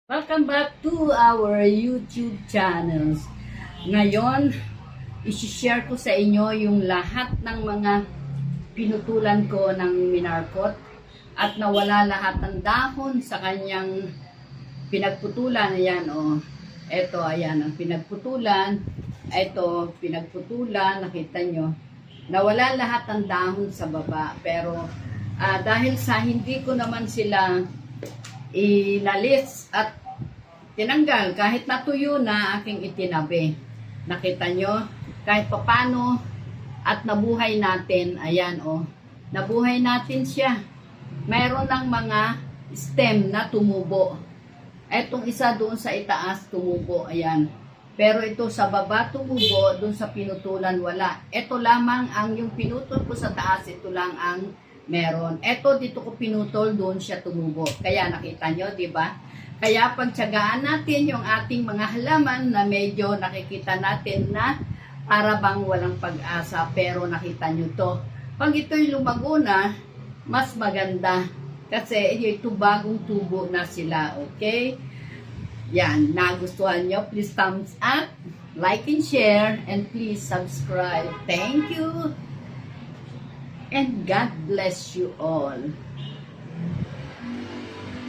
Welcome back to our YouTube channels. Ngayon, isi-share ko sa inyo yung lahat ng mga pinutulan ko ng minarkot at nawala lahat ng dahon sa kanyang pinagputulan. Ayan, oh. Ito, ayan, ang pinagputulan. Ito, pinagputulan. Nakita nyo. Nawala lahat ng dahon sa baba. Pero, dahil sa hindi ko naman sila inalis at tinanggal kahit natuyo na aking itinabi. Nakita nyo? Kahit papano at nabuhay natin. Ayan nabuhay natin siya. Mayroon ng mga stem na tumubo. Etong isa doon sa itaas tumubo. Ayan. Pero ito sa baba tumubo, doon sa pinutulan wala. Ito lamang ang yung pinutol ko sa taas, ito lang ang meron. Eto, dito ko pinutol, doon siya tumubo. Kaya nakita nyo, di ba? Kaya pagtsagaan natin yung ating mga halaman na medyo nakikita natin na para bang walang pag-asa. Pero nakita nyo to. Pag ito'y lumago na, mas maganda. Kasi ito bagong tubo na sila. Okay? Yan. Nagustuhan nyo? Please thumbs up, like and share, and please subscribe. Thank you. And God bless you all.